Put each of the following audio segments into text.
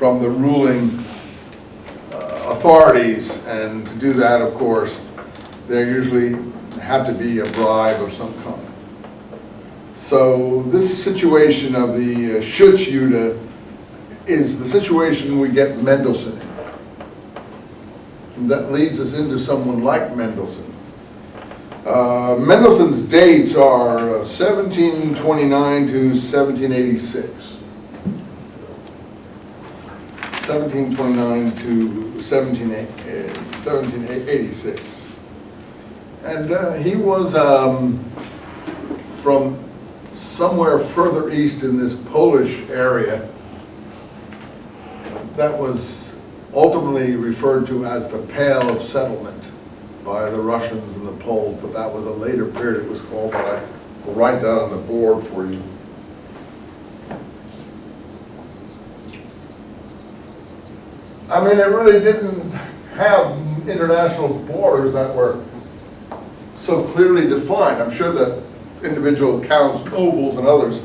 from the ruling authorities, and to do that, of course, there usually had to be a bribe of some kind. So this situation of the Schutzjude is the situation we get Mendelssohn in. And that leads us into someone like Mendelssohn. Mendelssohn's dates are 1729 to 1786. 1729 to 1786. And he was from somewhere further east in this Polish area that was ultimately referred to as the Pale of Settlement by the Russians and the Poles, but that was a later period it was called, but I will write that on the board for you. I mean, it really didn't have international borders that were so clearly defined. I'm sure that individual counts, nobles, and others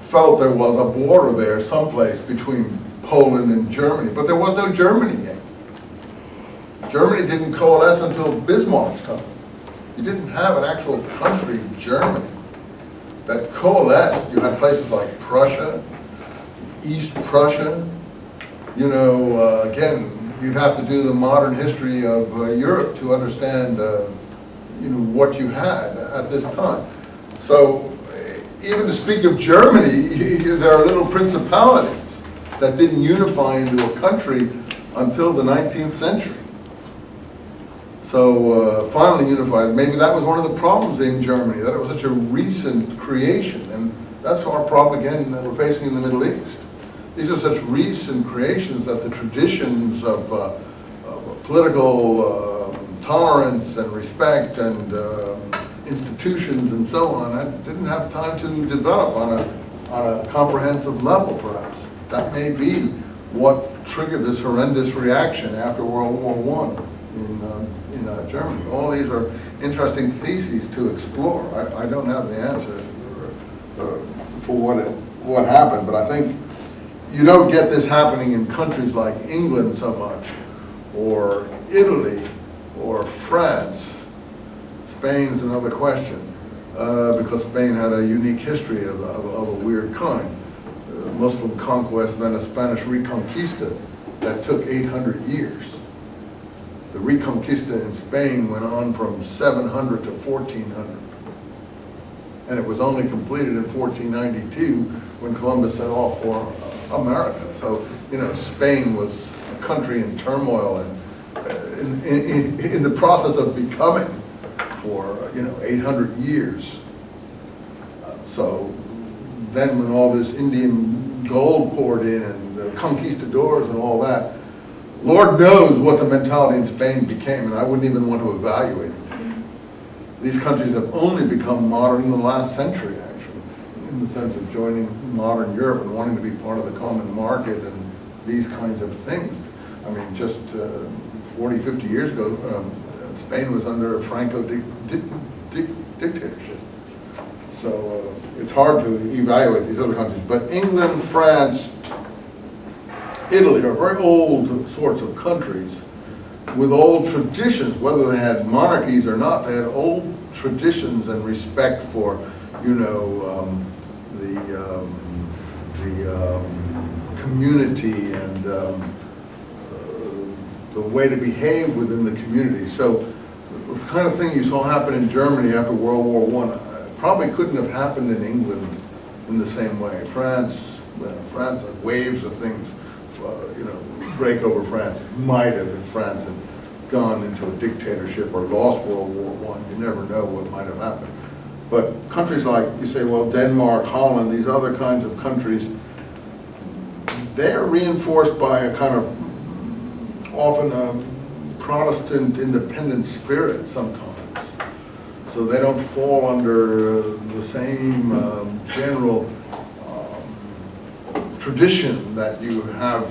felt there was a border there someplace between Poland and Germany, but there was no Germany yet. Germany didn't coalesce until Bismarck's time. You didn't have an actual country, Germany, that coalesced. You had places like Prussia, East Prussia. You know, again, you'd have to do the modern history of Europe to understand, you know, what you had at this time. So, even to speak of Germany, there are little principalities that didn't unify into a country until the 19th century. So, finally unified. Maybe that was one of the problems in Germany, that it was such a recent creation, and that's our problem again that we're facing in the Middle East. These are such recent creations that the traditions of political tolerance and respect and institutions and so on, that didn't have time to develop on a comprehensive level, perhaps. That may be what triggered this horrendous reaction after World War I in Germany. All these are interesting theses to explore. I don't have the answer for what happened, but I think you don't get this happening in countries like England so much, or Italy, or France. Spain's another question, because Spain had a unique history of a weird kind. Muslim conquest and then a Spanish Reconquista that took 800 years. The Reconquista in Spain went on from 700 to 1400. And it was only completed in 1492 when Columbus set off for America. So, you know, Spain was a country in turmoil and in the process of becoming for, you know, 800 years. So then when all this Indian gold poured in and the conquistadors and all that, Lord knows what the mentality in Spain became, and I wouldn't even want to evaluate it. These countries have only become modern in the last century, actually, in the sense of joining modern Europe and wanting to be part of the common market and these kinds of things. I mean, just 40, 50 years ago, Spain was under a Franco dictatorship. So it's hard to evaluate these other countries. But England, France, Italy are very old sorts of countries with old traditions, whether they had monarchies or not. They had old traditions and respect for, you know, the community and the way to behave within the community. So the kind of thing you saw happen in Germany after World War I probably couldn't have happened in England in the same way. France had waves of things, you know, break over France. It might have if France had gone into a dictatorship or lost World War I. You never know what might have happened. But countries like, you say, well, Denmark, Holland, these other kinds of countries, they're reinforced by a kind of often a Protestant independent spirit sometimes. So they don't fall under the same general tradition that you have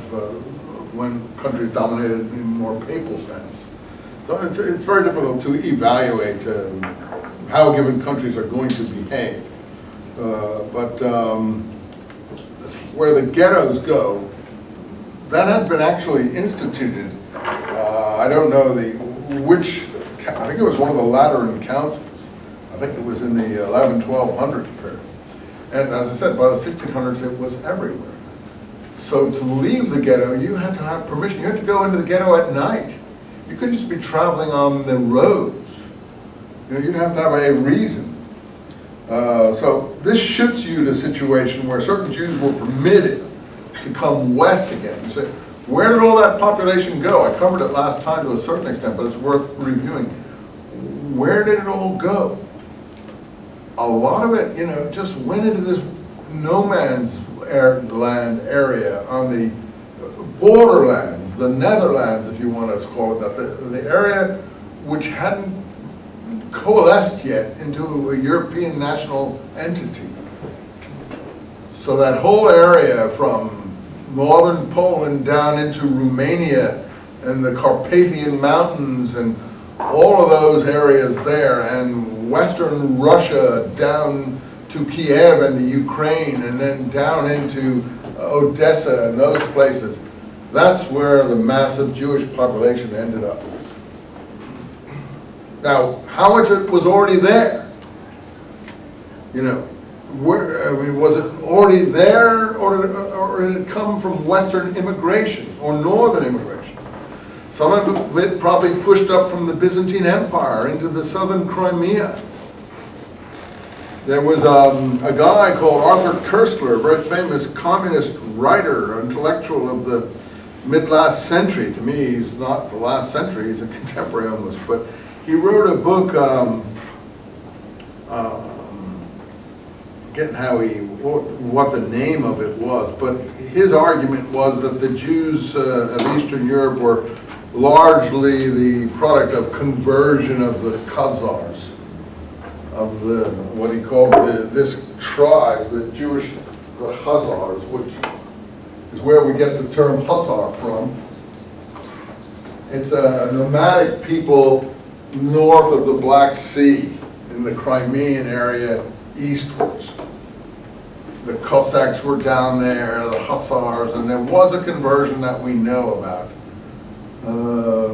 when countries dominated in more papal sense. So it's very difficult to evaluate how given countries are going to behave. But where the ghettos go, that had been actually instituted. I don't know which, I think it was one of the Lateran councils. I think it was in the 1200 period. And as I said, by the 1600s, it was everywhere. So to leave the ghetto, you had to have permission. You had to go into the ghetto at night. You couldn't just be traveling on the roads. You know, you'd have to have a reason. So this shifts you to a situation where certain Jews were permitted to come west again. You say, where did all that population go? I covered it last time to a certain extent, but it's worth reviewing. Where did it all go? A lot of it, you know, just went into this no man's land area on the borderlands, the Netherlands, if you want to call it that, the area which hadn't coalesced yet into a European national entity. So that whole area from northern Poland down into Romania and the Carpathian Mountains and all of those areas there, and western Russia down to Kiev and the Ukraine, and then down into Odessa and those places. That's where the massive Jewish population ended up. Now, how much of it was already there? You know, where, I mean, was it already there, or did it come from Western immigration or Northern immigration? Some of it probably pushed up from the Byzantine Empire into the southern Crimea. There was a guy called Arthur Koestler, a very famous communist writer, intellectual of the mid-last century. To me, he's not the last century, he's a contemporary almost, but he wrote a book, getting what the name of it was, but his argument was that the Jews of Eastern Europe were largely the product of conversion of the Khazars, of the, what he called this tribe, the Khazars, which is where we get the term Hussar from. It's a nomadic people north of the Black Sea in the Crimean area eastwards. The Cossacks were down there, the Hussars, and there was a conversion that we know about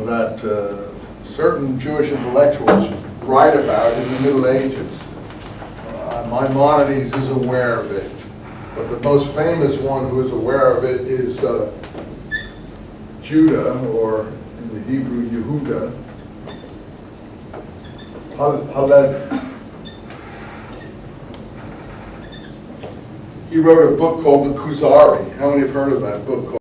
that certain Jewish intellectuals write about in the Middle Ages. Maimonides is aware of it, but the most famous one who is aware of it is Judah, or in the Hebrew, Yehuda. Halevi. He wrote a book called The Kuzari. How many have heard of that book?